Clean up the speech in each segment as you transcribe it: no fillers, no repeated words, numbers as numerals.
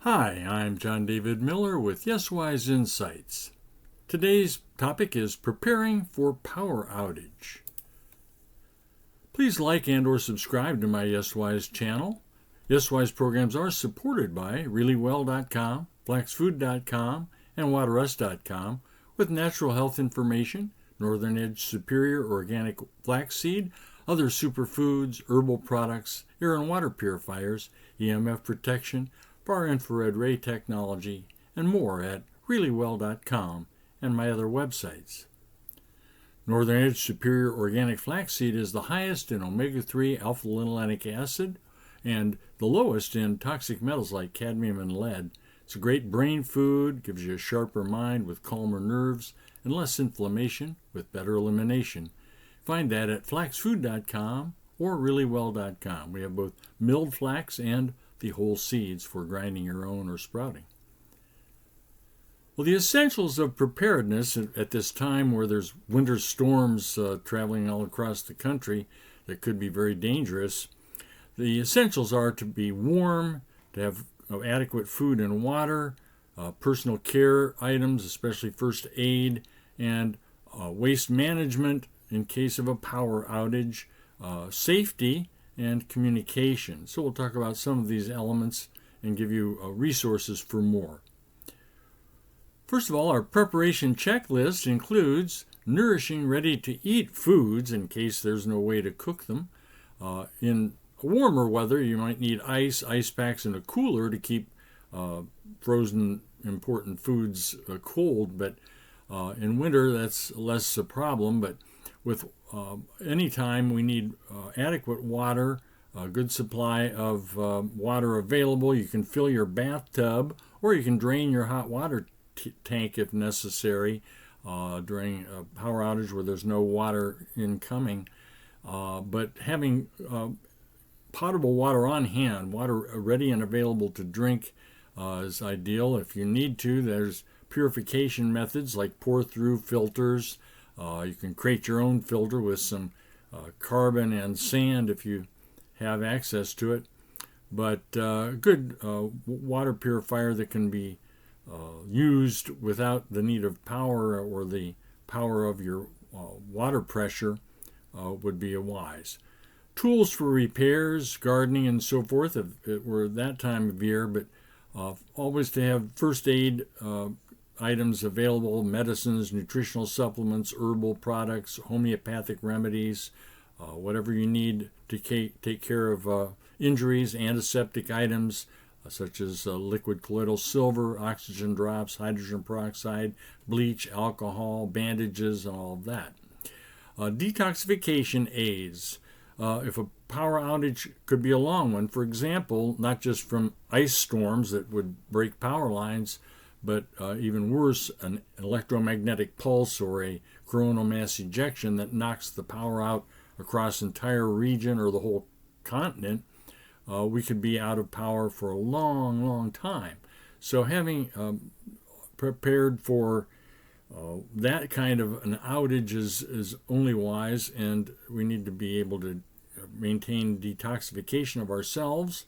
Hi, I'm John David Miller with YesWise Insights. Today's topic is preparing for power outage. Please like and or subscribe to my YesWise channel. YesWise programs are supported by ReallyWell.com, FlaxFood.com, and WaterUs.com with natural health information, Northern Edge Superior Organic Flaxseed, other superfoods, herbal products, air and water purifiers, EMF protection, far infrared ray technology, and more at ReallyWell.com and my other websites. Northern Edge Superior Organic Flaxseed is the highest in omega-3 alpha-linolenic acid and the lowest in toxic metals like cadmium and lead. It's a great brain food, gives you a sharper mind with calmer nerves and less inflammation with better elimination. Find that at flaxfood.com or reallywell.com. We have both milled flax and the whole seeds for grinding your own or sprouting. Well, the essentials of preparedness at this time where there's winter storms traveling all across the country that could be very dangerous, the essentials are to be warm, to have adequate food and water, personal care items, especially first aid, and waste management in case of a power outage, safety, and communication. So we'll talk about some of these elements and give you resources for more. First of all, our preparation checklist includes nourishing, ready-to-eat foods in case there's no way to cook them. In warmer weather, you might need ice packs, and a cooler to keep frozen important foods cold, but in winter that's less a problem. But with any time we need adequate water, a good supply of water available. You can fill your bathtub or you can drain your hot water tank if necessary during a power outage where there's no water incoming. But having potable water on hand, water ready and available to drink is ideal. If you need to, there's purification methods like pour-through filters. You can create your own filter with some carbon and sand if you have access to it. But a good water purifier that can be used without the need of power or the power of your water pressure would be wise. Tools for repairs, gardening, and so forth if it were that time of year, but always to have first aid items available, medicines, nutritional supplements, herbal products, homeopathic remedies, whatever you need to take care of injuries, antiseptic items such as liquid colloidal silver, oxygen drops, hydrogen peroxide, bleach, alcohol, bandages, and all of that. Detoxification aids. If a power outage could be a long one, for example, not just from ice storms that would break power lines, but even worse, an electromagnetic pulse or a coronal mass ejection that knocks the power out across an entire region or the whole continent, we could be out of power for a long, long time. So having prepared for that kind of an outage is only wise, and we need to be able to maintain detoxification of ourselves,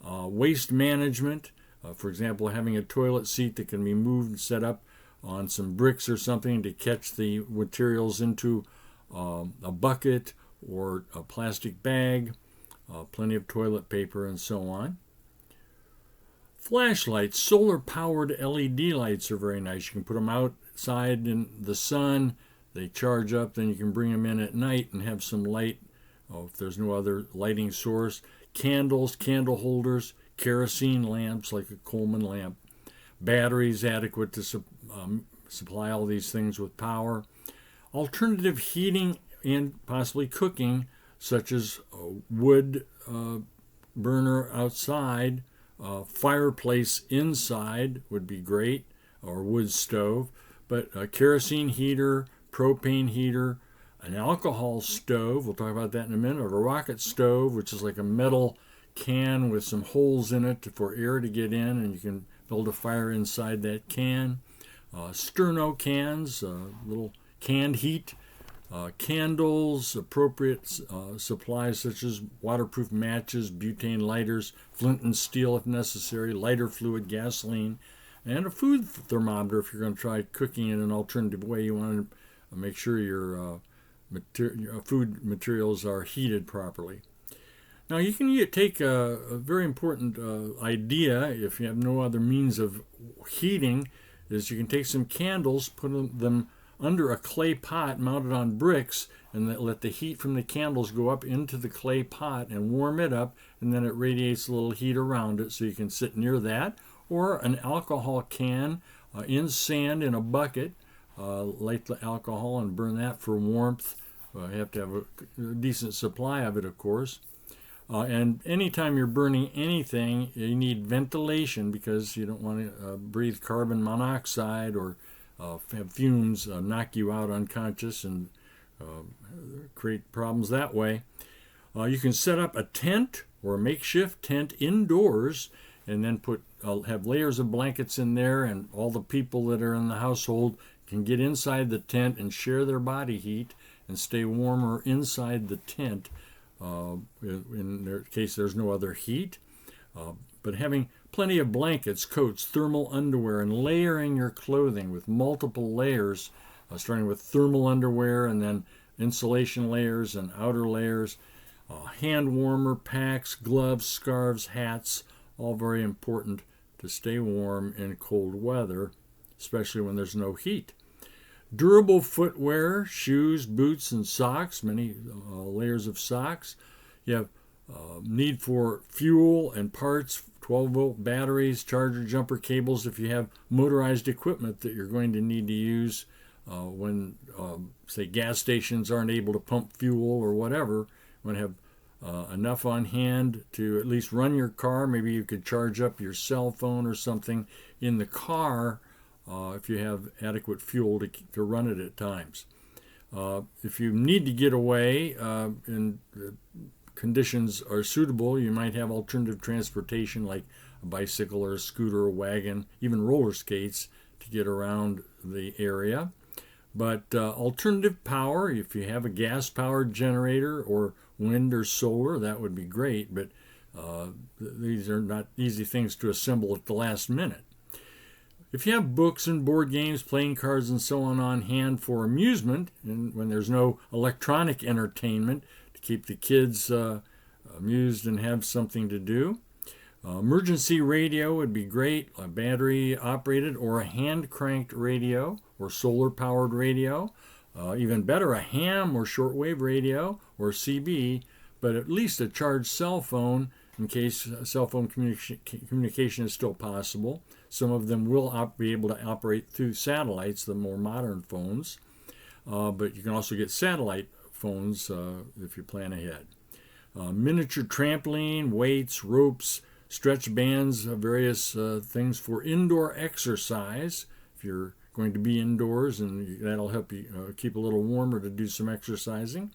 waste management. For example, having a toilet seat that can be moved and set up on some bricks or something to catch the materials into a bucket or a plastic bag, plenty of toilet paper, and so on. Flashlights, solar-powered LED lights are very nice. You can put them outside in the sun. They charge up, then you can bring them in at night and have some light if there's no other lighting source. Candles, candle holders, kerosene lamps like a Coleman lamp, batteries adequate to supply all these things with power, alternative heating and possibly cooking, such as a wood burner outside, fireplace inside would be great, or wood stove, but a kerosene heater, propane heater, an alcohol stove, we'll talk about that in a minute, or a rocket stove, which is like a metal can with some holes in it for air to get in, and you can build a fire inside that can. Sterno cans, little canned heat candles, appropriate supplies such as waterproof matches, butane lighters, flint and steel if necessary, lighter fluid, gasoline, and a food thermometer if you're going to try cooking in an alternative way. You want to make sure your food materials are heated properly. Now you can take a very important idea if you have no other means of heating, is you can take some candles, put them under a clay pot mounted on bricks, and let the heat from the candles go up into the clay pot and warm it up, and then it radiates a little heat around it, so you can sit near that, or an alcohol can in sand in a bucket, light the alcohol and burn that for warmth. You have to have a decent supply of it, of course. And anytime you're burning anything, you need ventilation, because you don't want to breathe carbon monoxide or have fumes knock you out unconscious and create problems that way. You can set up a tent or a makeshift tent indoors, and then have layers of blankets in there, and all the people that are in the household can get inside the tent and share their body heat and stay warmer inside the tent in case there's no other heat. But having plenty of blankets, coats, thermal underwear, and layering your clothing with multiple layers, starting with thermal underwear and then insulation layers and outer layers, hand warmer, packs, gloves, scarves, hats, all very important to stay warm in cold weather, especially when there's no heat. Durable footwear, shoes, boots, and socks, many layers of socks. You have need for fuel and parts, 12-volt batteries, charger jumper cables if you have motorized equipment that you're going to need to use when, say, gas stations aren't able to pump fuel or whatever. You want to have enough on hand to at least run your car. Maybe you could charge up your cell phone or something in the car if you have adequate fuel to run it at times. If you need to get away and conditions are suitable, you might have alternative transportation like a bicycle or a scooter or a wagon, even roller skates to get around the area. But alternative power, if you have a gas-powered generator or wind or solar, that would be great, but these are not easy things to assemble at the last minute. If you have books and board games, playing cards, and so on hand for amusement, and when there's no electronic entertainment to keep the kids amused and have something to do, emergency radio would be great, a battery-operated or a hand-cranked radio or solar-powered radio. Even better, a ham or shortwave radio or CB, but at least a charged cell phone in case cell phone communication is still possible. Some of them will be able to operate through satellites, the more modern phones, but you can also get satellite phones if you plan ahead. Miniature trampoline, weights, ropes, stretch bands, various things for indoor exercise. If you're going to be indoors, and that'll help you keep a little warmer to do some exercising.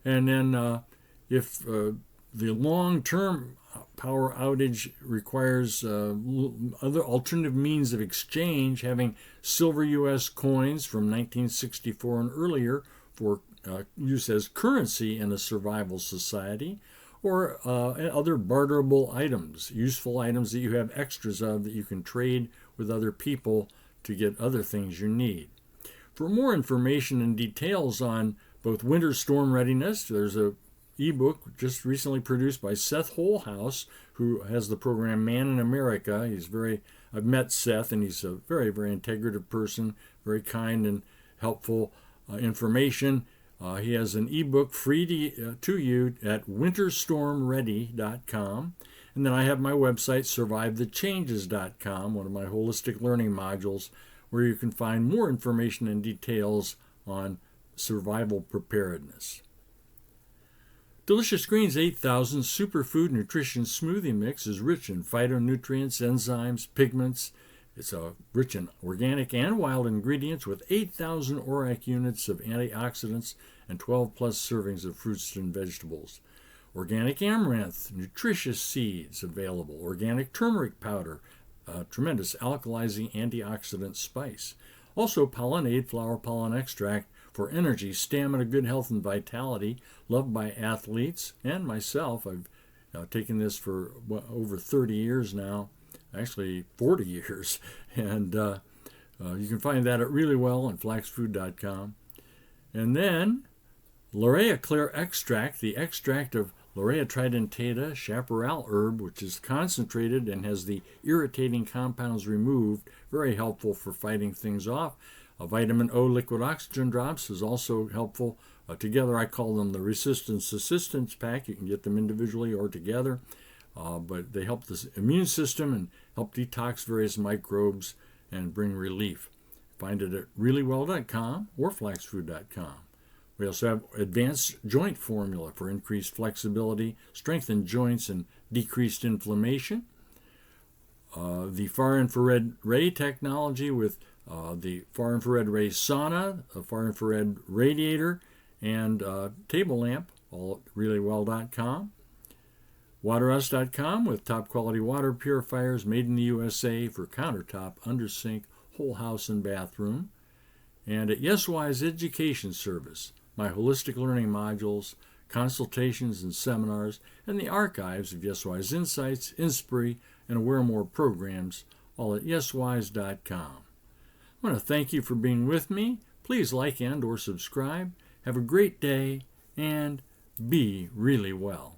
And then if the long-term power outage requires other alternative means of exchange, having silver U.S. coins from 1964 and earlier for use as currency in a survival society, or other barterable items, useful items that you have extras of that you can trade with other people to get other things you need. For more information and details on both winter storm readiness, there's a ebook just recently produced by Seth Holhouse, who has the program Man in America. I've met Seth, and he's a very, very integrative person, very kind and helpful information. He has an ebook free to you at winterstormready.com. And then I have my website, survivethechanges.com, one of my holistic learning modules, where you can find more information and details on survival preparedness. Delicious Greens 8000 Superfood Nutrition Smoothie Mix is rich in phytonutrients, enzymes, pigments. It's rich in organic and wild ingredients with 8,000 ORAC units of antioxidants and 12 plus servings of fruits and vegetables. Organic amaranth, nutritious seeds available. Organic turmeric powder, tremendous alkalizing antioxidant spice. Also Pollinade flower pollen extract for energy, stamina, good health, and vitality, loved by athletes and myself. I've taken this for over 30 years now, actually 40 years, and you can find that at really well on flaxfood.com. And then Laurea Clear Extract, the extract of Laurea tridentata chaparral herb, which is concentrated and has the irritating compounds removed, very helpful for fighting things off. A vitamin O liquid oxygen drops is also helpful. Together I call them the Resistance Assistance Pack. You can get them individually or together, but they help the immune system and help detox various microbes and bring relief. Find it at realllywell.com or flaxfood.com. We also have Advanced Joint Formula for increased flexibility, strengthened joints, and decreased inflammation. The far infrared ray technology with the far infrared ray sauna, a far infrared radiator, and table lamp, all at realllywell.com. Waterus.com with top quality water purifiers made in the USA for countertop, undersink, whole house, and bathroom. And at YesWise Education Service, my holistic learning modules, consultations and seminars, and the archives of YesWise Insights, Inspiry, and Aware More programs, all at yeswise.com. I want to thank you for being with me. Please like and or subscribe. Have a great day and be really well.